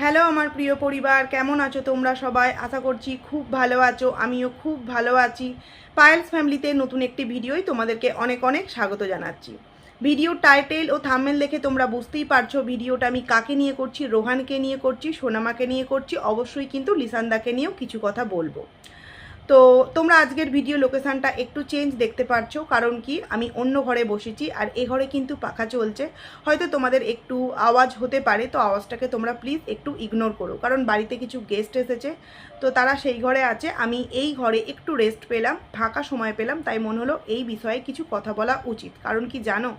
Hello আমার প্রিয় পরিবার, কেমন আছো তোমরা সবাই? আশা করছি খুব ভালো আছো, আমিও খুব ভালো আছি। পায়েলস ফ্যামিলিতে নতুন একটি ভিডিওই তোমাদেরকে অনেক অনেক স্বাগত জানাচ্ছি। ভিডিওর টাইটেল ও থাম্বনেল দেখে তোমরা বুঝতেই পারছো ভিডিওটা আমি কাকে নিয়ে করছি। রোহানকে নিয়ে করছি, সোনামাকে নিয়ে করছি, অবশ্যই কিন্তু লিসান্দাকে নিয়েও কিছু কথা বলবো। তো তোমরা আজকের ভিডিও লোকেশানটা একটু চেঞ্জ দেখতে পাচ্ছ, কারণ কি আমি অন্য ঘরে বসেছি আর এ ঘরে কিন্তু পাখা চলছে। হয়তো তোমাদের একটু আওয়াজ হতে পারে, তো আওয়াজটাকে তোমরা প্লিজ একটু ইগনোর করো, কারণ বাড়িতে কিছু গেস্ট এসেছে, তো তারা সেই ঘরে আছে। আমি এই ঘরে একটু রেস্ট পেলাম, ফাঁকা সময় পেলাম, তাই মনে হলো এই বিষয়ে কিছু কথা বলা উচিত। কারণ কি জানো,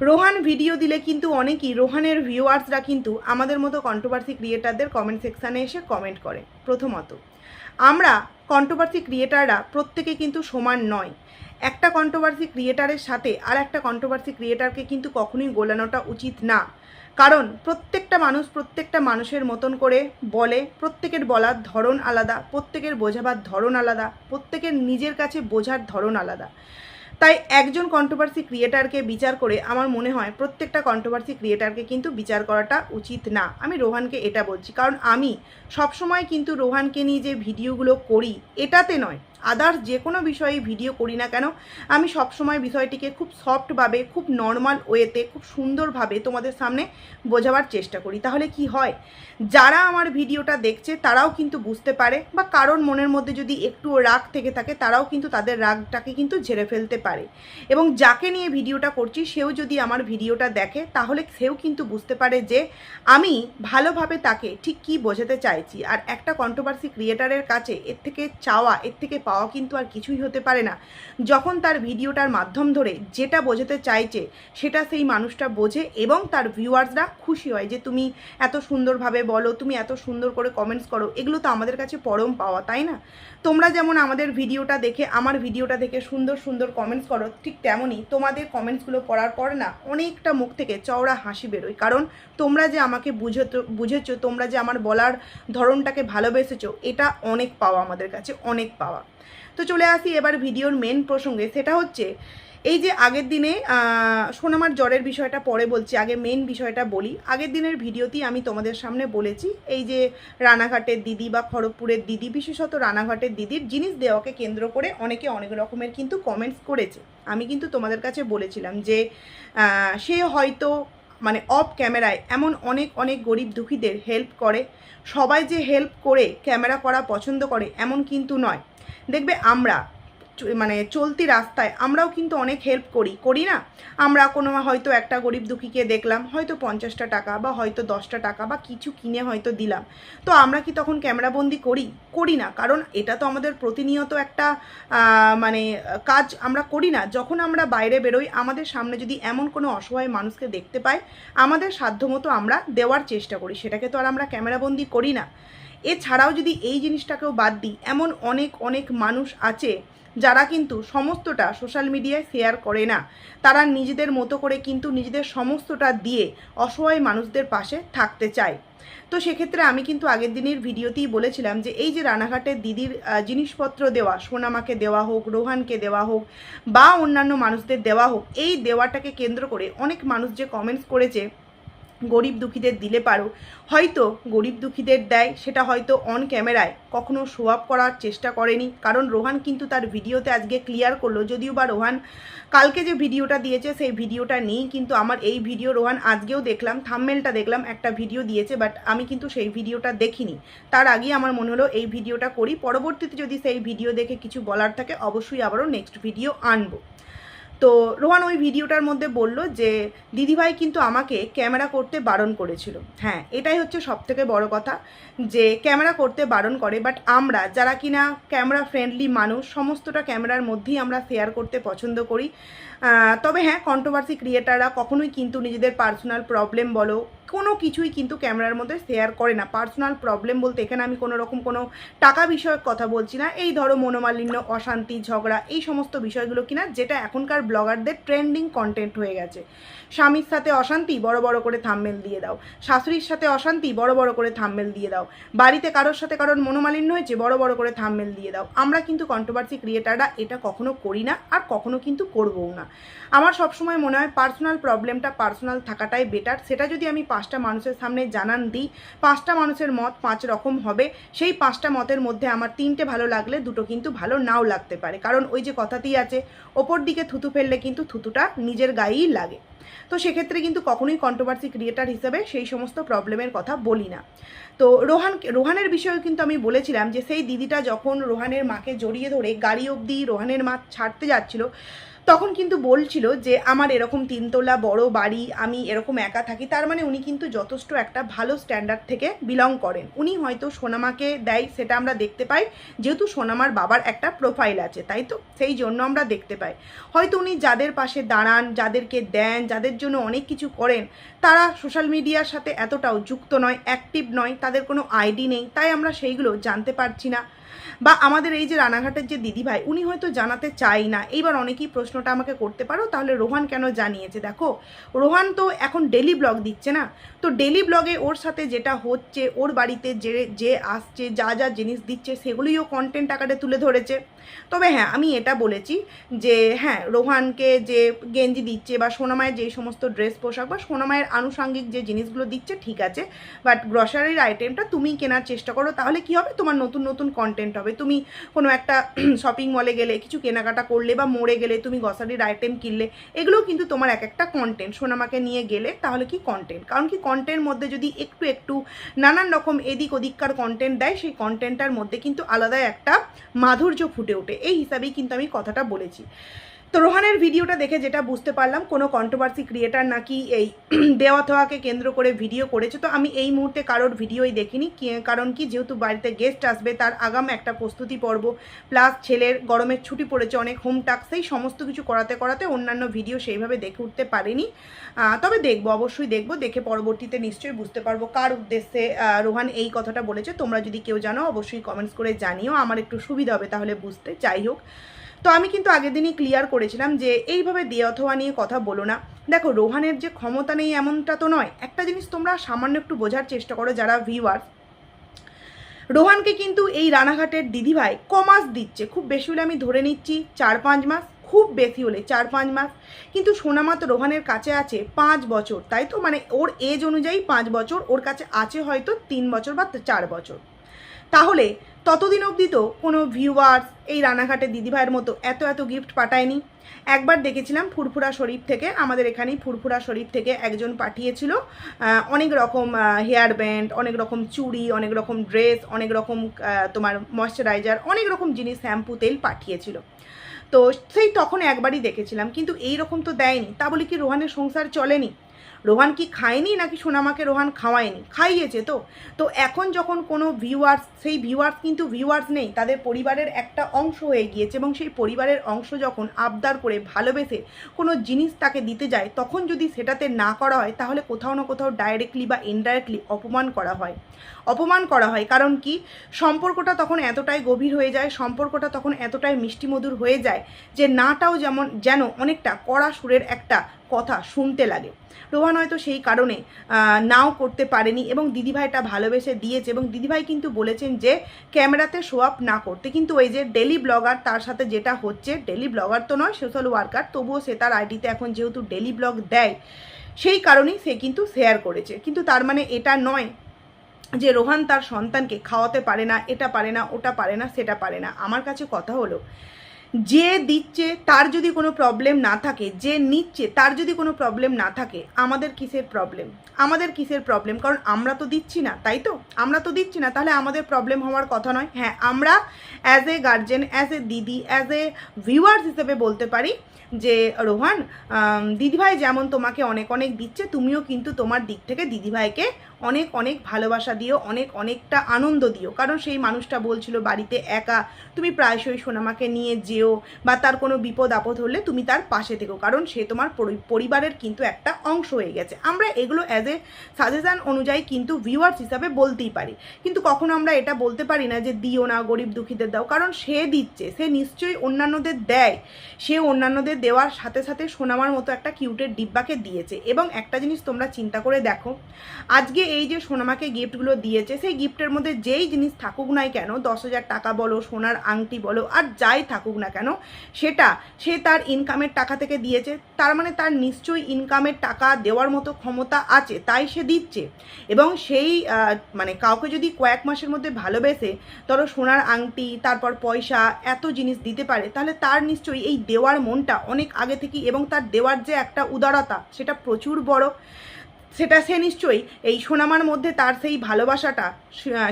রোহান ভিডিও দিলে কিন্তু অনেকেই, রোহানের ভিউয়ার্সরা কিন্তু আমাদের মতো কন্ট্রোভার্সি ক্রিয়েটারদের কমেন্ট সেকশানে এসে কমেন্ট করে। প্রথমত, আমরা কন্ট্রোভার্সি ক্রিয়েটাররা প্রত্যেকে কিন্তু সমান নয়। একটা কন্ট্রোভার্সি ক্রিয়েটারের সাথে আর একটা কন্ট্রোভার্সি ক্রিয়েটারকে কিন্তু কখনোই গোলানোটা উচিত না। কারণ প্রত্যেকটা মানুষের মতন করে বলে, প্রত্যেকের বলার ধরন আলাদা, প্রত্যেকের বোঝাবার ধরন আলাদা, প্রত্যেকের নিজের কাছে বোঝার ধরন আলাদা। তাই একজন কন্ট্রোভার্সি ক্রিয়েটারকে বিচার করে আমার মনে হয় প্রত্যেকটা কন্ট্রোভার্সি ক্রিয়েটারকে কিন্তু বিচার করাটা উচিত না। আমি রোহানকে এটা বলছি, কারণ আমি সবসময় কিন্তু রোহানকে নিয়ে যে ভিডিওগুলো করি এটাতে নয়, আদার্স যে কোনো বিষয়ে ভিডিও করি না কেন, আমি সবসময় বিষয়টিকে খুব সফটভাবে, খুব নর্মাল ওয়েতে, খুব সুন্দরভাবে তোমাদের সামনে বোঝাবার চেষ্টা করি। তাহলে কি হয়, যারা আমার ভিডিওটা দেখছে তারাও কিন্তু বুঝতে পারে, বা কারোর মনের মধ্যে যদি একটু রাগ থেকে থাকে তারাও কিন্তু তাদের রাগটাকে কিন্তু ঝেড়ে ফেলতে পারে। এবং যাকে নিয়ে ভিডিওটা করছি সেও যদি আমার ভিডিওটা দেখে তাহলে সেও কিন্তু বুঝতে পারে যে আমি ভালোভাবে তাকে ঠিক কী বোঝাতে চাইছি। আর একটা কন্ট্রোভার্সি ক্রিয়েটারের কাছে এর থেকে চাওয়া, এর থেকে পাওয়া কিন্তু আর কিছুই হতে পারে না। যখন তার ভিডিওটার মাধ্যম ধরে যেটা বোঝাতে চাইছে সেটা সেই মানুষটা বোঝে এবং তার ভিউয়ার্সরা খুশি হয় যে তুমি এত সুন্দরভাবে বলো, তুমি এত সুন্দর করে কমেন্টস করো, এগুলো তো আমাদের কাছে পরম পাওয়া, তাই না? তোমরা যেমন আমাদের ভিডিওটা দেখে, আমার ভিডিওটা দেখে সুন্দর সুন্দর কমেন্টস করো, ঠিক তেমনই তোমাদের কমেন্টসগুলো পড়ার পর না অনেকটা মুখ থেকে চওড়া হাসি বেরোয়। কারণ তোমরা যে আমাকে বুঝেছো, তোমরা যে আমার বলার ধরনটাকে ভালোবেসেছো, এটা অনেক পাওয়া, আমাদের কাছে অনেক পাওয়া। তো চলে আসি এবার ভিডিওর মেন প্রসঙ্গে। সেটা হচ্ছে এই যে আগের দিনে সোনামার জ্বরের বিষয়টা পরে বলছি, আগে মেন বিষয়টা বলি। আগের দিনের ভিডিওতেই আমি তোমাদের সামনে বলেছি এই যে রানাঘাটের দিদি বা খড়গপুরের দিদি, বিশেষত রানাঘাটের দিদির জিনিস দেওয়াকে কেন্দ্র করে অনেকে অনেক রকমের কিন্তু কমেন্টস করেছে। আমি কিন্তু তোমাদের কাছে বলেছিলাম যে সে হয়তো মানে অফ ক্যামেরায় এমন অনেক অনেক গরিব দুঃখীদের হেল্প করে। সবাই যে হেল্প করে ক্যামেরা করা পছন্দ করে এমন কিন্তু নয়। দেখবে আমরা মানে চলতি রাস্তায় আমরাও কিন্তু অনেক হেল্প করি না? আমরা কোনো হয়তো একটা গরিব দুঃখীকে দেখলাম, হয়তো 50টা টাকা বা হয়তো 10টা টাকা বা কিছু কিনে হয়তো দিলাম, তো আমরা কি তখন ক্যামেরাবন্দি করি না? কারণ এটা তো আমাদের প্রতিনিয়ত একটা মানে কাজ আমরা করি না। যখন আমরা বাইরে বেরোই, আমাদের সামনে যদি এমন কোনো অসহায় মানুষকে দেখতে পাই, আমাদের সাধ্যমতো আমরা দেওয়ার চেষ্টা করি, সেটাকে তো আর আমরা ক্যামেরাবন্দি করি না। এছাড়াও যদি এই জিনিসটাকেও বাদ দিই, এমন অনেক অনেক মানুষ আছে যারা কিন্তু সমস্তটা সোশ্যাল মিডিয়ায় শেয়ার করে না। তারা নিজেদের মতো করে কিন্তু নিজেদের সমস্তটা দিয়ে অসহায় মানুষদের পাশে থাকতে চায়। তো সেক্ষেত্রে আমি কিন্তু আগের দিনের ভিডিওতেই বলেছিলাম যে এই যে রানাঘাটের দিদির জিনিসপত্র দেওয়া, সোনামাকে দেওয়া হোক, রোহানকে দেওয়া হোক বা অন্যান্য মানুষদের দেওয়া হোক, এই দেওয়াটাকে কেন্দ্র করে অনেক মানুষ যে কমেন্টস করেছে গরিব দুঃখীদের দিলে পারো, হয়তো গরিব দুঃখীদের দেয়, সেটা হয়তো অন ক্যামেরায় কখনো শো আপ করার চেষ্টা করেনি। কারণ রোহান কিন্তু তার ভিডিওতে আজকে ক্লিয়ার করলো, যদিও বা রোহান কালকে যে ভিডিওটা দিয়েছে সেই ভিডিওটা নেই, কিন্তু আমার এই ভিডিও রোহান আজকেও দেখলাম, থাম্বনেলটা দেখলাম, একটা ভিডিও দিয়েছে, বাট আমি কিন্তু সেই ভিডিওটা দেখিনি। তার আগে আমার মনে হলো এই ভিডিওটা করি, পরবর্তীতে যদি সেই ভিডিও দেখে কিছু বলার থাকে অবশ্যই আবারও নেক্সট ভিডিও আনবো। তো রোহান ওই ভিডিওটার মধ্যে বলল যে দিদিভাই কিন্তু আমাকে ক্যামেরা করতে বারণ করেছিল। হ্যাঁ, এটাই হচ্ছে সবথেকে বড় কথা, যে ক্যামেরা করতে বারণ করে, বাট আমরা যারা কিনা ক্যামেরা ফ্রেন্ডলি মানুষ, সমস্তটা ক্যামেরার মধ্যেই আমরা শেয়ার করতে পছন্দ করি। তবে হ্যাঁ, কন্ট্রোভার্সি ক্রিয়েটাররা কখনোই কিন্তু নিজেদের পার্সোনাল প্রবলেম বলো কোনো কিছুই কিন্তু ক্যামেরার মধ্যে শেয়ার করে না। পার্সোনাল প্রবলেম বলতে এখানে আমি কোনো রকম কোনো টাকা বিষয়ক কথা বলছি না, এই ধরো মনোমালিন্য, অশান্তি, ঝগড়া, এই সমস্ত বিষয়গুলো কিনা যেটা এখনকার ব্লগারদের ট্রেন্ডিং কন্টেন্ট হয়ে গেছে। স্বামীর সাথে অশান্তি, বড় বড় করে থাম্বনেল দিয়ে দাও। শাশুড়ির সাথে অশান্তি, বড় বড় করে থাম্বনেল দিয়ে দাও। বাড়িতে কারোর সাথে কারোর মনোমালিন্য হয়েছে, বড় বড় করে থাম্বনেল দিয়ে দাও। আমরা কিন্তু কন্ট্রোভার্সি ক্রিয়েটাররা এটা কখনো করি না, আর কখনো কিন্তু করবও না। আমার সবসময় মনে হয় পার্সোনাল প্রবলেমটা পার্সোনাল থাকাটাই বেটার। সেটা যদি আমি 5টা মানুষের সামনে জানান দিই, 5টা মানুষের মত 5 রকম হবে, সেই 5টা মতের মধ্যে আমার 3টে ভালো লাগলে 2টো কিন্তু ভালো নাও লাগতে পারে, কারণ ওই যে কথাতেই আছে ওপর দিকে থুতু ফেললে কিন্তু থুতুটা নিজের গায়েই লাগে। তো সেক্ষেত্রে কিন্তু কখনোই কন্ট্রোভার্সি ক্রিয়েটার হিসেবে সেই সমস্ত প্রবলেমের কথা বলি না। তো রোহানের বিষয়ে কিন্তু আমি বলেছিলাম যে সেই দিদিটা যখন রোহানের মাকে জড়িয়ে ধরে গাড়ি অবধি রোহানের মা ছাড়তে যাচ্ছিল, তখন কিন্তু বলছিল যে আমার এরকম 3তলা বড় বাড়ি, আমি এরকম একা থাকি। তার মানে উনি কিন্তু যথেষ্ট একটা ভালো স্ট্যান্ডার্ড থেকে বিলং করেন। উনি হয়তো সোনামাকে দেয় সেটা আমরা দেখতে পাই, যেহেতু সোনামার বাবার একটা প্রোফাইল আছে, তাই তো সেই জন্য আমরা দেখতে পাই। হয়তো উনি যাদের পাশে দাঁড়ান, যাদেরকে দেন, যাদের জন্য অনেক কিছু করেন, তারা সোশ্যাল মিডিয়ার সাথে এতটাও যুক্ত নয়, অ্যাক্টিভ নয়, তাদের কোনো আইডি নেই, তাই আমরা সেইগুলো জানতে পারছি না। বা আমাদের এই যে রানাঘাটের যে দিদিভাই, উনি হয়তো জানাতে চাই না। এইবার অনেকেই প্রশ্নটা আমাকে করতে পারো, তাহলে রোহান কেন জানিয়েছে? দেখো, রোহান তো এখন ডেলি ব্লগ দিচ্ছে না, তো ডেলি ব্লগে ওর সাথে যেটা হচ্ছে, ওর বাড়িতে যে আসছে, যা যা জিনিস দিচ্ছে, সেগুলিও কন্টেন্ট আকারে তুলে ধরেছে। তবে হ্যাঁ, আমি এটা বলেছি যে হ্যাঁ, রোহানকে যে গেঞ্জি দিচ্ছে বা সোনামায়ের যে সমস্ত ড্রেস পোশাক বা সোনামায়ের আনুষঙ্গিক যে জিনিসগুলো দিচ্ছে ঠিক আছে, বাট গ্রসারির আইটেমটা তুমি কেনার চেষ্টা করো, তাহলে কি হবে, তোমার নতুন নতুন কন্টেন্ট হবে। তুমি কোনো একটা শপিং মলে গেলে, কিছু কেনাকাটা করলে বা মোড়ে গেলে তুমি গ্রসারির আইটেম কিনলে, এগুলোও কিন্তু তোমার এক একটা কন্টেন্ট। সোনামাকে নিয়ে গেলে তাহলে কি কন্টেন্ট, কারণ কি কন্টেন্টের মধ্যে যদি একটু একটু নানান রকম এদিক ওদিককার কন্টেন্ট দেয়, সেই কন্টেন্টটার মধ্যে কিন্তু আলাদা একটা মাধুর্য ফুটে ওঠে। এই হিসাবেই কিন্তু আমি কথাটা বলেছি। তো রোহানের ভিডিওটা দেখে যেটা বুঝতে পারলাম, কোনো কন্ট্রোভার্সি ক্রিয়েটার নাকি এই দেওয়া থাওয়াকে কেন্দ্র করে ভিডিও করেছে। তো আমি এই মুহূর্তে কারোর ভিডিওই দেখিনি, কারণ কি যেহেতু বাড়িতে গেস্ট আসবে, তার আগাম একটা প্রস্তুতি পর্ব, প্লাস ছেলের গরমের ছুটি পড়েছে, অনেক হোম টাস্ক, সেই সমস্ত কিছু করাতে করাতে অন্যান্য ভিডিও সেইভাবে দেখে উঠতে পারিনি। তবে দেখবো, অবশ্যই দেখবো, দেখে পরবর্তীতে নিশ্চয়ই বুঝতে পারবো কার উদ্দেশ্যে রোহান এই কথাটা বলেছে। তোমরা যদি কেউ জানো অবশ্যই কমেন্টস করে জানিও, আমার একটু সুবিধা হবে তাহলে বুঝতে। যাই হোক, তো আমি কিন্তু আগের দিনই ক্লিয়ার করেছিলাম যে এইভাবে দিয়ে অথবা নিয়ে কথা বলো না। দেখো, রোহানের যে ক্ষমতা নেই এমনটা তো নয়। একটা জিনিস তোমরা সামান্য একটু বোঝার চেষ্টা করো যারা ভিউয়ার্স, রোহানকে কিন্তু এই রানাঘাটের দিদিভাই কমাস দিচ্ছে, খুব বেশি হলে আমি ধরে নিচ্ছি 4-5 মাস, খুব বেশি হলে 4-5 মাস। কিন্তু সোনামা তো রোহানের কাছে আছে 5 বছর, তাই তো, মানে ওর এজ অনুযায়ী 5 বছর, ওর কাছে আছে হয়তো 3 বছর বা 4 বছর। তাহলে ততদিন অবধি তো কোনো ভিউয়ার্স এই রানাঘাটের দিদিভাইয়ের মতো এত এত গিফট পাঠায়নি। একবার দেখেছিলাম ফুরফুরা শরীফ থেকে, আমাদের এখানেই ফুরফুরা শরীফ থেকে একজন পাঠিয়েছিল অনেক রকম হেয়ার ব্যান্ড, অনেক রকম চুড়ি, অনেক রকম ড্রেস, অনেক রকম তোমার ময়শ্চারাইজার, অনেক রকম জিনিস, শ্যাম্পু, তেল পাঠিয়েছিল। তো সেই তখন একবারই দেখেছিলাম, কিন্তু এই রকম তো দেয়নি। তা বলে কি রোহানের সংসার চলেনি? রোহান কি খায়নি নাকি সোনামাকে রোহান খাওয়ায়নি? খাইয়েছে তো। তো এখন যখন কোনো ভিউয়ার্স, সেই ভিউয়ার্স কিন্তু ভিউয়ার্স নেই, তাদের পরিবারের একটা অংশ হয়ে গিয়েছে, এবং সেই পরিবারের অংশ যখন আবদার করে ভালোবেসে কোনো জিনিস তাকে দিতে যায়, তখন যদি সেটাতে না করা হয়, তাহলে কোথাও না কোথাও ডাইরেক্টলি বা ইনডাইরেক্টলি অপমান করা হয়। অপমান করা হয়, কারণ কি সম্পর্কটা তখন এতটাই গভীর হয়ে যায়, সম্পর্কটা তখন এতটাই মিষ্টিমধুর হয়ে যায় যে নাটাও যেন অনেকটা কড়া সুরের একটা কথা শুনতে লাগে। রোহান হয়তো সেই কারণে নাও করতে পারেনি, এবং দিদিভাইটা ভালোবেসে দিয়েছে, এবং দিদিভাই কিন্তু বলেছেন যে ক্যামেরাতে শো আপ না করতে। কিন্তু ওই যে ডেলি ব্লগার, তার সাথে যেটা হচ্ছে, ডেলি ব্লগার তো নয়, সোশ্যাল ওয়ার্কার, তবুও সে তার আইডিতে এখন যেহেতু ডেলি ব্লগ দেয়, সেই কারণেই সে কিন্তু শেয়ার করেছে। কিন্তু তার মানে এটা নয় যে রোহান তার সন্তানকে খাওয়াতে পারে না, এটা পারে না, ওটা পারে না, সেটা পারে না। আমার কাছে কথা হলো, যে দিচ্ছে তার যদি কোনো প্রবলেম না থাকে, যে নিচ্ছে তার যদি কোনো প্রবলেম না থাকে, আমাদের কিসের প্রবলেম? আমাদের কিসের প্রবলেম? কারণ আমরা তো দিচ্ছি না, তাই তো, আমরা তো দিচ্ছি না, তাহলে আমাদের প্রবলেম হওয়ার কথা নয়। হ্যাঁ, আমরা as a guardian, as a দিদি, অ্যাজ এ ভিউয়ার্স হিসেবে বলতে পারি যে রোহান, দিদিভাই যেমন তোমাকে অনেক অনেক দিচ্ছে, তুমিও কিন্তু তোমার দিক থেকে দিদিভাইকে অনেক অনেক ভালোবাসা দিও, অনেকটা আনন্দ দিও। কারণ সেই মানুষটা বলছিল বাড়িতে একা, তুমি প্রায়শই সোনামাকে নিয়ে যেও, বা তার কোনো বিপদ আপদ হলে তুমি তার পাশে থেকো, কারণ সে তোমার পরিবারের কিন্তু একটা অংশ হয়ে গেছে। আমরা এগুলো অ্যাজ এ সাজেশান অনুযায়ী কিন্তু ভিউয়ার্স হিসাবে বলতেই পারি, কিন্তু কখনো আমরা এটা বলতে পারি না যে দিও না, গরিব দুঃখীদের দাও, কারণ সে দিচ্ছে, সে নিশ্চয়ই অন্যান্যদের দেয়, সে অন্যান্যদের দেওয়ার সাথে সাথে সোনামার মতো একটা কিউটের ডিব্বাকে দিয়েছে। এবং একটা জিনিস তোমরা চিন্তা করে দেখো, আজকে এই যে সোনামাকে গিফটগুলো দিয়েছে, সেই গিফটের মধ্যে যেই জিনিস থাকুক নাই কেন, 10,000 টাকা বলো, সোনার আংটি বলো, আর যাই থাকুক না কেন, সেটা সে তার ইনকামের টাকা থেকে দিয়েছে। তার মানে তার নিশ্চয়ই ইনকামের টাকা দেওয়ার মতো ক্ষমতা আছে, তাই সে দিচ্ছে। এবং সেই মানে কাউকে যদি কয়েক মাসের মধ্যে ভালোবেসে ধরো সোনার আংটি, তারপর পয়সা, এত জিনিস দিতে পারে, তাহলে তার নিশ্চয়ই এই দেওয়ার মনটা অনেক আগে থেকেই, এবং তার দেওয়ার যে একটা উদারতা সেটা প্রচুর বড়। সেটা সে নিশ্চয়ই এই সোনামার মধ্যে তার সেই ভালোবাসাটা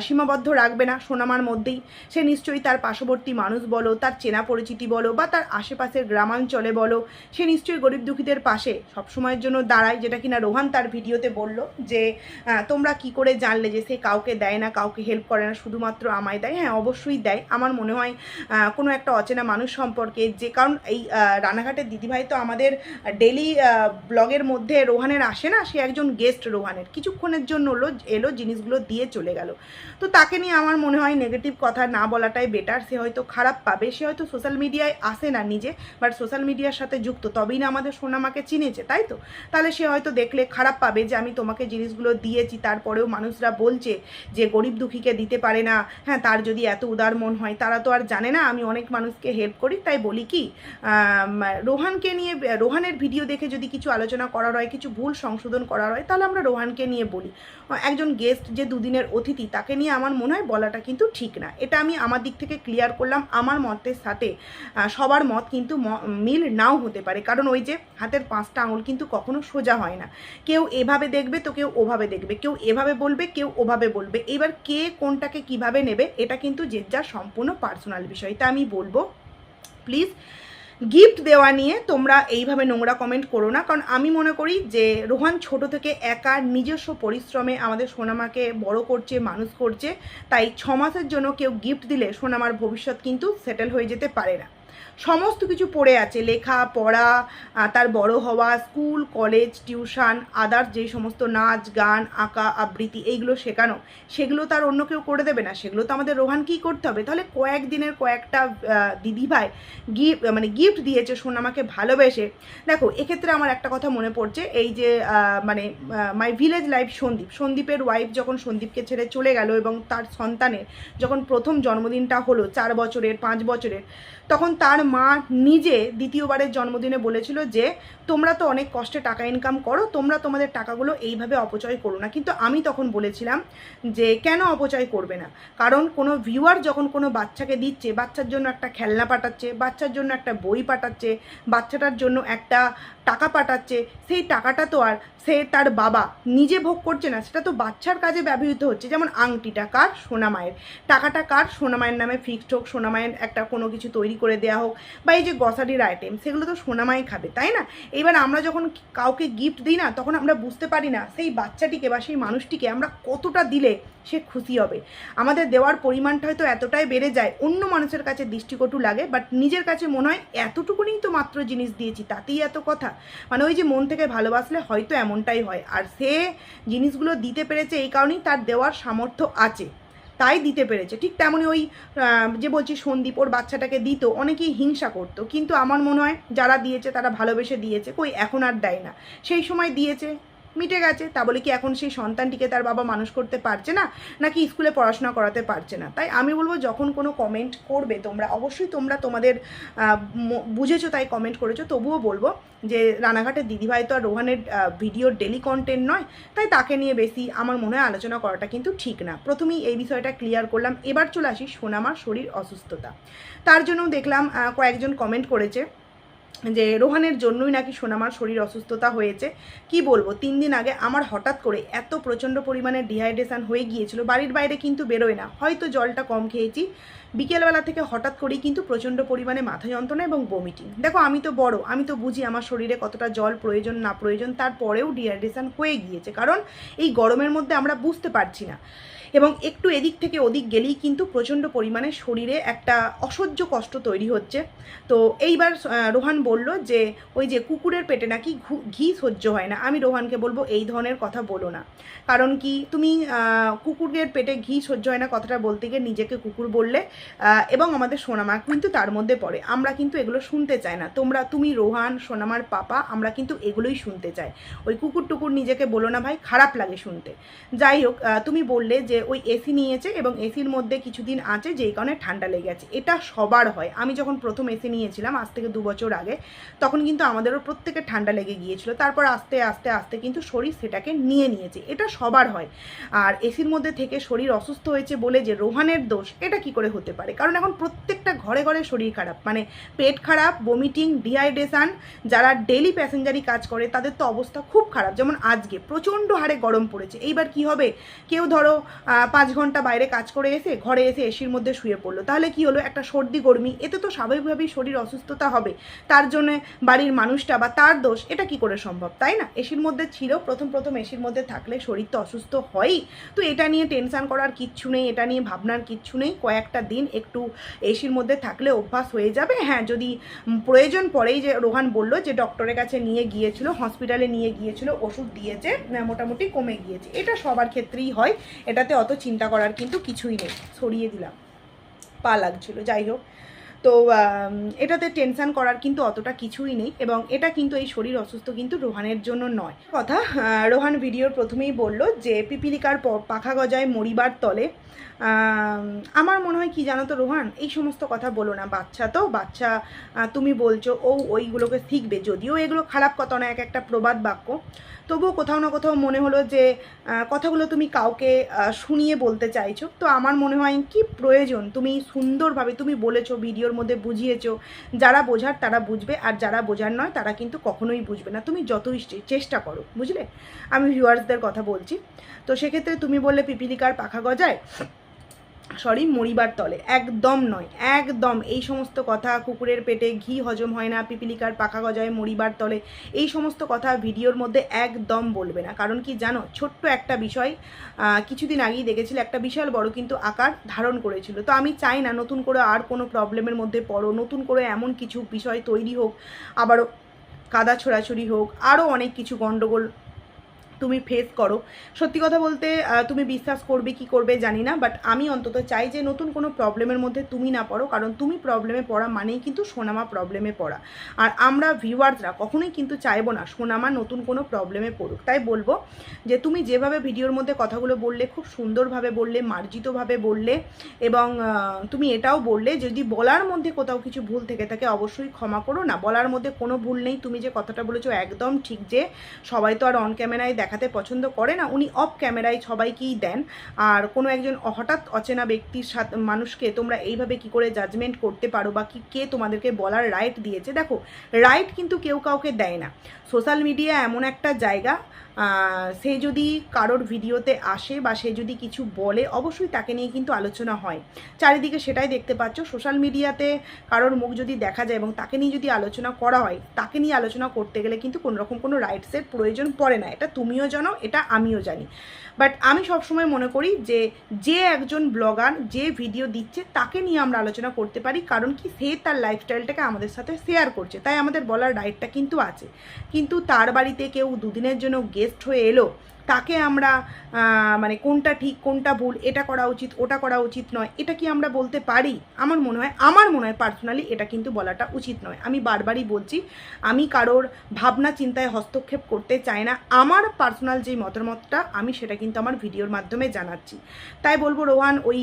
সীমাবদ্ধ রাখবে না সোনামার মধ্যেই। সে নিশ্চয়ই তার পার্শ্ববর্তী মানুষ বলো, তার চেনা পরিচিতি বলো, বা তার আশেপাশের গ্রামাঞ্চলে বলো, সে নিশ্চয়ই গরিব দুঃখীদের পাশে সবসময়ের জন্য দাঁড়ায়। যেটা কিনা রোহান তার ভিডিওতে বলল যে তোমরা কি করে জানলে যে সে কাউকে দেয় না, কাউকে হেল্প করে না, শুধুমাত্র আমায় দেয়? হ্যাঁ, অবশ্যই দেয়। আমার মনে হয় কোনো একটা অচেনা মানুষ সম্পর্কে, যে কারণ এই রানাঘাটের দিদিভাই তো আমাদের ডেলি ব্লগের মধ্যে রোহানের আসে না, সে একজন গেস্ট রোহানের, কিছুক্ষণের জন্য এলো জিনিসগুলো দিয়ে চলে গেল। তো তাকে নিয়ে আমার মনে হয় নেগেটিভ কথা না বলাটাই বেটার। সে হয়তো খারাপ পাবে, সে হয়তো সোশ্যাল মিডিয়ায় আসে না নিজে, বাট সোশ্যাল মিডিয়ার সাথে যুক্ত, তবেই না আমাদের সোনামাকে চিনেছে, তাই তো? তাহলে সে হয়তো দেখলে খারাপ পাবে যে আমি তোমাকে জিনিসগুলো দিয়েছি, তারপরেও মানুষরা বলছে যে গরিব দুঃখীকে দিতে পারে না। হ্যাঁ, তার যদি এত উদার মন হয়, তারা তো আর জানে না আমি অনেক মানুষকে হেল্প করি। তাই বলি কি, রোহানকে নিয়ে, রোহানের ভিডিও দেখে যদি কিছু আলোচনা করার হয়, কিছু ভুল সংশোধন করার হয়, তাহলে আমরা রোহানকে নিয়ে বলি। একজন গেস্ট যে দুদিনের অতিথি, তাকে নিয়ে আমার মনে হয় বলাটা কিন্তু ঠিক না। এটা আমি আমার দিক থেকে ক্লিয়ার করলাম। আমার মতের সাথে সবার মত কিন্তু মিল নাও হতে পারে, কারণ ওই যে হাতের 5টা আঙুল কিন্তু কখনো সোজা হয় না। কেউ এভাবে দেখবে তো কেউ ওভাবে দেখবে, কেউ এভাবে বলবে কেউ ওভাবে বলবে। এবার কে কোনটাকে কিভাবে নেবে এটা কিন্তু যে যার সম্পূর্ণ পার্সোনাল বিষয়। তা আমি বলবো প্লিজ গিফট দেওয়া নিয়ে তোমরা এইভাবে নোংরা কমেন্ট করো না। কারণ আমি মনে করি যে রোহান ছোট থেকে একা নিজস্ব পরিশ্রমে আমাদের সোনামাকে বড় করছে, মানুষ করছে। তাই 6 মাসের জন্য কেউ গিফট দিলে সোনামার ভবিষ্যৎ কিন্তু সেটেল হয়ে যেতে পারে না। সমস্ত কিছু পড়ে আছে, লেখা পড়া, তার বড় হওয়া, স্কুল কলেজ টিউশন, আদার্স যেই সমস্ত নাচ গান আঁকা আবৃত্তি এইগুলো শেখানো, সেগুলো তার অন্য কেউ করে দেবে না, সেগুলো তো আমাদের রোহানকেই করতে হবে। তাহলে কয়েকদিনের কয়েকটা দিদিভাই গিফট দিয়েছে সোনামাকে ভালোবেসে। দেখো, এক্ষেত্রে আমার একটা কথা মনে পড়ছে, এই যে মাই ভিলেজ লাইফ সন্দীপের ওয়াইফ যখন সন্দীপকে ছেড়ে চলে গেল, এবং তার সন্তানের যখন প্রথম জন্মদিনটা হলো 4 বছরের 5 বছরের, তখন তার মা নিজে দ্বিতীয়বারের জন্মদিনে বলেছিল যে তোমরা তো অনেক কষ্টে টাকা ইনকাম করো, তোমরা তোমাদের টাকাগুলো এইভাবে অপচয় করো না। কিন্তু আমি তখন বলেছিলাম যে কেন অপচয় করবে না, কারণ কোনো ভিউয়ার যখন কোনো বাচ্চাকে দিচ্ছে, বাচ্চার জন্য একটা খেলনা পাঠাচ্ছে, বাচ্চার জন্য একটা বই পাঠাচ্ছে, বাচ্চাটার জন্য একটা টাকা পাঠাচ্ছে, সেই টাকাটা তো আর সে তার বাবা নিজে ভোগ করছে না, সেটা তো বাচ্চার কাজে ব্যবহৃত হচ্ছে। যেমন আংটিটা কার? সোনামায়ের। টাকাটা কার? সোনামায়ের নামে ফিক্সড হোক, সোনামায়ের একটা কোনো কিছু তৈরি করে দেওয়া হোক, বা এই যে গ্রসারির আইটেম, সেগুলো তো সোনামাই খাবে, তাই না? এবার আমরা যখন কাউকে গিফট দিই না, তখন আমরা বুঝতে পারি না সেই বাচ্চাটিকে বা সেই মানুষটিকে আমরা কতটা দিলে সে খুশি হবে। আমাদের দেওয়ার পরিমাণটা হয়তো এতটাই বেড়ে যায়, অন্য মানুষের কাছে দৃষ্টিকটু লাগে, বাট নিজের কাছে মনে হয় এতটুকুনি তো মাত্র জিনিস দিয়েছি, তাতেই এত কথা। মানে ওই যে মন থেকে ভালোবাসলে হয়তো এমনটাই হয়। আর সে জিনিসগুলো দিতে পেরেছে এই কারণেই তার দেওয়ার সামর্থ্য আছে, তাই দিতে পেরেছে। ঠিক তেমনই ওই যে বলছি সন্দীপ ওর বাচ্চাটাকে দিত, অনেকেই হিংসা করতো, কিন্তু আমার মনে হয় যারা দিয়েছে তারা ভালোবেসে দিয়েছে। কই এখন আর দেয় না, সেই সময় দিয়েছে, মিটে গেছে। তা বলে কি এখন সেই সন্তানটিকে তার বাবা মানুষ করতে পারছে না, নাকি স্কুলে পড়াশোনা করাতে পারছে না? তাই আমি বলবো যখন কোনো কমেন্ট করবে তোমরা, অবশ্যই তোমরা তোমাদের বুঝেছো তাই কমেন্ট করেছো, তবুও বলবো যে রানাঘাটের দিদিভাই তো আর রোহানের ভিডিওর ডেলি কন্টেন্ট নয়, তাই তাকে নিয়ে বেশি আমার মনে হয় আলোচনা করাটা কিন্তু ঠিক না। প্রথমেই এই বিষয়টা ক্লিয়ার করলাম। এবার চলে আসি সোনামার শরীর অসুস্থতা। তার জন্য দেখলাম কয়েকজন কমেন্ট করেছে যে রোহানের জন্যই নাকি সোনামার শরীর অসুস্থতা হয়েছে। কি বলবো, 3 দিন আগে আমার হঠাৎ করে এত প্রচণ্ড পরিমাণে ডিহাইড্রেশন হয়ে গিয়েছিল, বাড়ির বাইরে কিন্তু বেরোয় না, হয়তো জলটা কম খেয়েছি, বিকেলবেলা থেকে হঠাৎ করেই কিন্তু প্রচণ্ড পরিমাণে মাথা যন্ত্রণা এবং বমিটিং। দেখো, আমি তো বড়, আমি তো বুঝি আমার শরীরে কতটা জল প্রয়োজন না প্রয়োজন, তারপরেও ডিহাইড্রেশন হয়ে গিয়েছে, কারণ এই গরমের মধ্যে আমরা বুঝতে পারছি না। এবং একটু এদিক থেকে ওদিক গেলেই কিন্তু প্রচণ্ড পরিমাণে শরীরে একটা অসহ্য কষ্ট তৈরি হচ্ছে। তো এইবার রোহান বলল যে ওই যে কুকুরের পেটে নাকি ঘি সহ্য হয় না। আমি রোহানকে বলবো এই ধরনের কথা বলো না, কারণ কি তুমি কুকুরের পেটে ঘি সহ্য হয় না কথাটা বলতে গিয়ে নিজেকে কুকুর বললে, এবং আমাদের সোনামা কিন্তু তার মধ্যে পড়ে। আমরা কিন্তু এগুলো শুনতে চাই না। তুমি রোহান, সোনামার পাপা, আমরা কিন্তু এগুলোই শুনতে চাই। ওই কুকুর টুকুর নিজেকে বলো না ভাই, খারাপ লাগে শুনতে। যাই হোক, তুমি বললে যে ওই এসি নিয়েছে এবং এসির মধ্যে কিছুদিন আছে যেই কারণে ঠান্ডা লেগে গেছে। এটা সবার হয়। আমি যখন প্রথম এসি নিয়েছিলাম আজ থেকে 2 বছর আগে, তখন কিন্তু আমাদেরও প্রত্যেকের ঠান্ডা লেগে গিয়েছিল। তারপর আস্তে আস্তে আস্তে কিন্তু শরীর সেটাকে নিয়ে নিয়েছে। এটা সবার হয়। আর এসির মধ্যে থেকে শরীর অসুস্থ হয়েছে বলে যে রোহানের দোষ, এটা কি করে হতে পারে? কারণ এখন প্রত্যেকটা ঘরে ঘরে শরীর খারাপ, মানে পেট খারাপ, বমিটিং, ডিহাইড্রেশন। যারা ডেলি প্যাসেঞ্জারি কাজ করে তাদের তো অবস্থা খুব খারাপ। যেমন আজকে প্রচণ্ড হারে গরম পড়েছে। এইবার কি হবে? কেউ ধরো 5 ঘন্টা বাইরে কাজ করে এসে ঘরে এসে এসির মধ্যে শুয়ে পড়লো, তাহলে কি হলো? একটা সর্দি গরমি, এতে তো স্বাভাবিকভাবেই শরীর অসুস্থতা হবে। তার জন্য বাড়ির মানুষটা বা তার দোষ, এটা কি করে সম্ভব? তাই না? এসির মধ্যে ছিল, প্রথম এসির মধ্যে থাকলে শরীর তো অসুস্থ হয়ই। তো এটা নিয়ে টেনশন করার কিচ্ছু নেই, এটা নিয়ে ভাবনার কিচ্ছু নেই। কয়েকটা দিন একটু এসির মধ্যে থাকলে অভ্যাস হয়ে যাবে। হ্যাঁ, যদি প্রয়োজন পড়েই, যে রোহান বলল যে ডক্টরের কাছে নিয়ে গিয়েছিল, হসপিটালে নিয়ে গিয়েছিল, ওষুধ দিয়েছে, মোটামুটি কমে গিয়েছে। এটা সবার ক্ষেত্রেই হয়, এটাতে অত চিন্তা করার কিন্তু কিছুই নেই। সরিয়ে দিলাম, পা লাগছিল। যাই হোক, তো এটাতে টেনশন করার কিন্তু অতটা কিছুই নেই। এবং এটা কিন্তু এই শরীর অসুস্থ কিন্তু রোহানের জন্য নয়। কথা রোহান ভিডিওর প্রথমেই বলল যে পিপিলিকার পাখা গজায় মরিবার তলে। আমার মনে হয় কি জানো তো রোহান, এই সমস্ত কথা বলো না। বাচ্চা তো বাচ্চা, তুমি বলছো ওইগুলোকে শিখবে, যদিও এগুলো খারাপ কথা না, একটা প্রবাদ বাক্য, তবুও কোথাও না কোথাও মনে হলো যে কথাগুলো তুমি কাউকে শুনিয়ে বলতে চাইছো। তো আমার মনে হয় কি প্রয়োজন, তুমি সুন্দরভাবে তুমি বলেছো, ভিডিওর মধ্যে বুঝিয়েছো। যারা বোঝার তারা বুঝবে, আর যারা বোঝার নয় তারা কিন্তু কখনোই বুঝবে না। তুমি যতই চেষ্টা করো, বুঝলে? আমি ভিউয়ার্সদের কথা বলছি। তো সেক্ষেত্রে তুমি বললে পিপিলিকার পাখা গজায়, মরিবার তলে। একদম নয়, একদম এই সমস্ত কথা, কুকুরের পেটে ঘি হজম হয় না, পিপিলিকার পাখা গজায় মরিবার তলে, এই সমস্ত কথা ভিডিওর মধ্যে একদম বলবে না। কারণ কি জানো, ছোট্ট একটা বিষয় কিছুদিন আগেই দেখেছিল, একটা বিশাল বড় কিন্তু আকার ধারণ করেছিল। তো আমি চাই না নতুন করে আর কোনো প্রবলেমের মধ্যে পড়ো, নতুন করে এমন কিছু বিষয় তৈরি হোক, আবারও কাদা ছোড়াছুড়ি হোক, আরও অনেক কিছু গণ্ডগোল তুমি ফেস করো। সত্যি কথা বলতে তুমি বিশ্বাস করবে কি করবে জানি না, বাট আমি অন্তত চাই যে নতুন কোনো প্রবলেমের মধ্যে তুমি না পড়ো। কারণ তুমি প্রবলেমে পড়া মানেই কিন্তু সোনামা প্রবলেমে পড়া। আর আমরা ভিউয়ার্সরা কখনোই কিন্তু চাইবো না সোনামা নতুন কোনো প্রবলেমে পড়ুক। তাই বলবো যে তুমি যেভাবে ভিডিওর মধ্যে কথাগুলো বললে, খুব সুন্দরভাবে বললে, মার্জিতভাবে বললে, এবং তুমি এটাও বললে যদি বলার মধ্যে কোথাও কিছু ভুল থেকে থাকে অবশ্যই ক্ষমা করো। না, বলার মধ্যে কোনো ভুল নেই। তুমি যে কথাটা বলেছো একদম ঠিক, যে সবাই তো আর অন ক্যামেরায় দেখাতে পছন্দ করে না, উনি অফ ক্যামেরায় সবাইকেই দেন। আর কোনো একজন হঠাৎ অচেনা ব্যক্তির সাথে মানুষকে তোমরা এইভাবে কি করে জাজমেন্ট করতে পারো, বা কে তোমাদেরকে বলার রাইট দিয়েছে? দেখো, রাইট কিন্তু কেউ কাউকে দেয় না। সোশ্যাল মিডিয়া এমন একটা জায়গা, সে যদি কারোর ভিডিওতে আসে বা সে যদি কিছু বলে, অবশ্যই তাকে নিয়ে কিন্তু আলোচনা হয়। চারিদিকে সেটাই দেখতে পাচ্ছ। সোশ্যাল মিডিয়াতে কারোর মুখ যদি দেখা যায় এবং তাকে নিয়ে যদি আলোচনা করা হয়, তাকে নিয়ে আলোচনা করতে গেলে কিন্তু কোনোরকম কোনো রাইটসের প্রয়োজন পড়ে না। এটা তুমিও জানো, এটা আমিও জানি। বাট আমি সবসময় মনে করি যে একজন ব্লগার যে ভিডিও দিচ্ছে তাকে নিয়ে আমরা আলোচনা করতে পারি। কারণ কি, সে তার লাইফস্টাইলটাকে আমাদের সাথে শেয়ার করছে, তাই আমাদের বলার রাইটটা কিন্তু আছে। কিন্তু তার বাড়িতে কেউ দুদিনের জন্য গেস্ট হয়ে এলো, তাকে আমরা মানে কোনটা ঠিক কোনটা ভুল, এটা করা উচিত ওটা করা উচিত নয়, এটা কি আমরা বলতে পারি? আমার মনে হয় পার্সোনালি এটা কিন্তু বলাটা উচিত নয়। আমি বারবারই বলছি, আমি কারোর ভাবনা চিন্তায় হস্তক্ষেপ করতে চাই না। আমার পার্সোনাল যে মতামতটা আমি সেটা কিন্তু আমার ভিডিওর মাধ্যমে জানাচ্ছি। তাই বলবো রোহান, ওই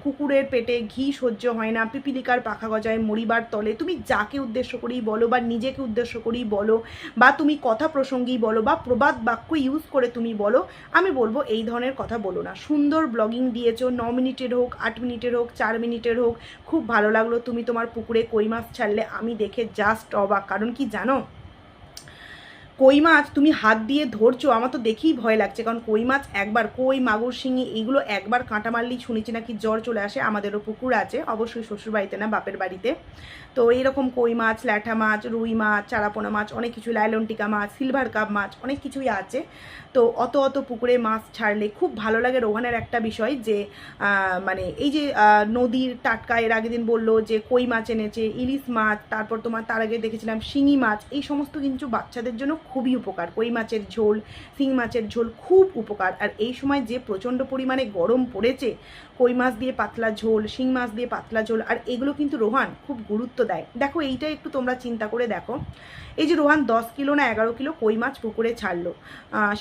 কুকুরের পেটে ঘি সহ্য হয় না, পিপিলিকার পাখা গজায় মরিবার তলে, তুমি যাকে উদ্দেশ্য করেই বলো বা নিজেকে উদ্দেশ্য করেই বলো, বা তুমি কথা প্রসঙ্গেই বলো বা প্রবাদ বাক্য ইউজ করে তুমি বলো, আমি বলবো এই ধরনের কথা বলো না। সুন্দর ব্লগিং দিয়েছো, 9 মিনিটের হোক, 8 মিনিটের হোক, 4 মিনিটের হোক, খুব ভালো লাগলো। তুমি তোমার পুকুরে কই মাছ ছাড়লে, আমি দেখে জাস্ট অবাক। কারণ কি জানো, কই মাছ তুমি হাত দিয়ে ধরছো, আমার তো দেখেই ভয় লাগছে। কারণ কই মাছ একবার, কই মাগুর শিঙি এইগুলো একবার কাঁটা মারলেই শুনেছি নাকি জ্বর চলে আসে। আমাদেরও পুকুর আছে, অবশ্যই শ্বশুর বাড়িতে না, বাপের বাড়িতে। তো এইরকম কই মাছ, ল্যাঠা মাছ, রুই মাছ, চারাপোনা মাছ, অনেক কিছু, লাইলনটিকা মাছ, সিলভার কাপ মাছ, অনেক কিছুই আছে। তো অত পুকুরে মাছ ছাড়লে খুব ভালো লাগে। রোহানের একটা বিষয় যে মানে এই যে নদীর টাটকা, এর আগের দিন বললো যে কই মাছ এনেছে, ইলিশ মাছ, তারপর তোমার তার আগে দেখেছিলাম শিঙি মাছ, এই সমস্ত কিন্তু বাচ্চাদের জন্য খুবই উপকার। কই মাছের ঝোল, শিঙি মাছের ঝোল খুব উপকার। আর এই সময় যে প্রচণ্ড পরিমাণে গরম পড়েছে, কই মাছ দিয়ে পাতলা ঝোল, শিং মাছ দিয়ে পাতলা ঝোল, আর এগুলো কিন্তু রোহান খুব গুরুত্ব দেয়। দেখো এইটাই একটু তোমরা চিন্তা করে দেখো, এই যে রোহান 10 কিলো না 11 কিলো কই মাছ পুকুরে ছাড়লো,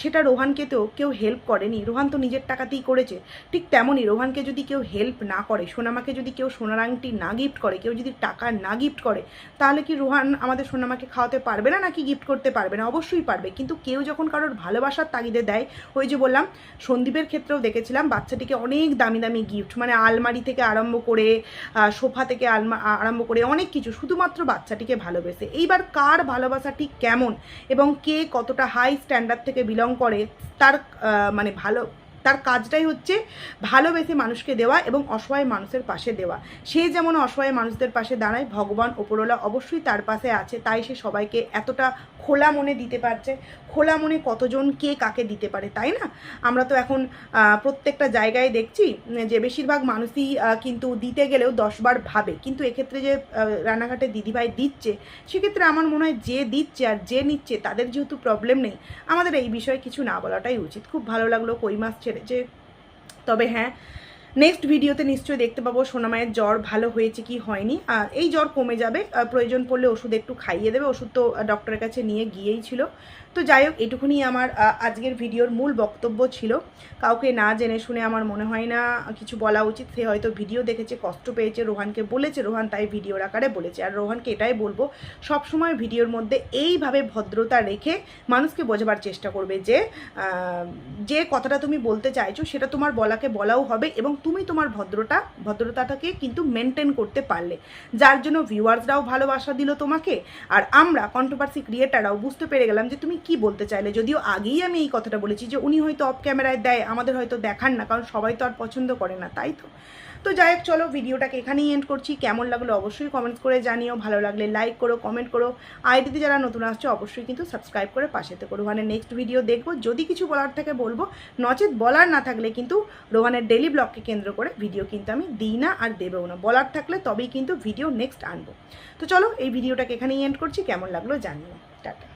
সেটা রোহানকে তো কেউ হেল্প করেনি, রোহান তো নিজের টাকাতেই করেছে। ঠিক তেমনই রোহানকে যদি কেউ হেল্প না করে, সোনামাকে যদি কেউ সোনার আংটি না গিফট করে, কেউ যদি টাকা না গিফট করে, তাহলে কি রোহান আমাদের সোনামাকে খাওয়াতে পারবে না, নাকি গিফট করতে পারবে না? অবশ্যই পারবে। কিন্তু কেউ যখন কারোর ভালোবাসার তাগিদে দেয়, ওই যে বললাম সন্দীপের ক্ষেত্রেও দেখেছিলাম বাচ্চাটিকে অনেক দামি দামি গিফট, মানে আলমারি থেকে আরম্ভ করে, সোফা থেকে আরম্ভ করে অনেক কিছু, শুধুমাত্র বাচ্চাটিকে ভালোবেসে। এইবার কার ভালোবাসা ঠিক কেমন এবং কে কতটা হাই স্ট্যান্ডার্ড থেকে বিলং করে, তার মানে তার কাজটাই হচ্ছে ভালোবেসে মানুষকে দেওয়া এবং অসহায় মানুষের পাশে দেওয়া। সে যেমন অসহায় মানুষদের পাশে দাঁড়ায়, ভগবান ওপরওয়ালা অবশ্যই তার পাশে আছে, তাই সে সবাইকে এতটা খোলা মনে দিতে পারছে। খোলা মনে কতজন কে কাকে দিতে পারে, তাই না? আমরা তো এখন প্রত্যেকটা জায়গায় দেখছি যে বেশিরভাগ মানুষই কিন্তু দিতে গেলেও 10 বার ভাবে। কিন্তু এক্ষেত্রে যে রানাঘাটে দিদিভাই দিচ্ছে, সেক্ষেত্রে আমার মনে হয় যে দিচ্ছে আর যে নিচ্ছে তাদের যেহেতু প্রবলেম নেই, আমাদের এই বিষয়ে কিছু না বলাটাই উচিত। খুব ভালো লাগলো কই মাছ ছেড়েছে। তবে হ্যাঁ, নেক্সট ভিডিওতে নিশ্চয়ই দেখতে পাবো সোনামায়ের জ্বর ভালো হয়েছে কি হয়নি। আর এই জ্বর কমে যাবে, প্রয়োজন পড়লে ওষুধ একটু খাইয়ে দেবে, ওষুধ তো ডক্টরের কাছে নিয়ে গিয়েই ছিল। তো যাই হোক, এটুকুনি আমার আজকের ভিডিওর মূল বক্তব্য ছিল। কাউকে না জেনে শুনে আমার মনে হয় না কিছু বলা উচিত। সে হয়তো ভিডিও দেখেছে, কষ্ট পেয়েছে, রোহানকে বলেছে, রোহান তাই ভিডিওর আকারে বলেছে। আর রোহানকে এটাই বলবো, সবসময় ভিডিওর মধ্যে এইভাবে ভদ্রতা রেখে মানুষকে বোঝাবার চেষ্টা করবে যে যে কথাটা তুমি বলতে চাইছো সেটা তোমার বলাকে বলাও হবে, এবং তুমি তোমার ভদ্রতাটাকে কিন্তু মেনটেন করতে পারলে, যার জন্য ভিউয়ার্সরাও ভালোবাসা দিল তোমাকে, আর আমরা কন্ট্রোভার্সি ক্রিয়েটাররাও বুঝতে পেরে গেলাম যে তুমি কি বলতে চাইলে। যদিও আগেই আমি এই কথাটা বলেছি যে উনি হয়তো অফ ক্যামেরায় দেয়, আমাদের হয়তো দেখান না, কারণ সবাই তো আর পছন্দ করে না, তাই তো। তো যাই হোক, চলো ভিডিওটাকে এখানেই এন্ড করছি। কেমন লাগলো অবশ্যই কমেন্টস করে জানিও, ভালো লাগলে লাইক করো, কমেন্ট করো। আইডিতে যারা নতুন আসছো অবশ্যই কিন্তু সাবস্ক্রাইব করে পাশে থেকো। রোহানের নেক্সট ভিডিও দেখবো, যদি কিছু বলার থাকে বলবো, নচেত বলার না থাকলে কিন্তু রোহানের ডেলি ব্লগকে কেন্দ্র করে ভিডিও কিন্তু আমি দিই না আর দেবেও না। বলার থাকলে তবেই কিন্তু ভিডিও নেক্সট আনবো। তো চলো এই ভিডিওটাকে এখানেই এন্ড করছি, কেমন লাগলো জানিও। টাটা।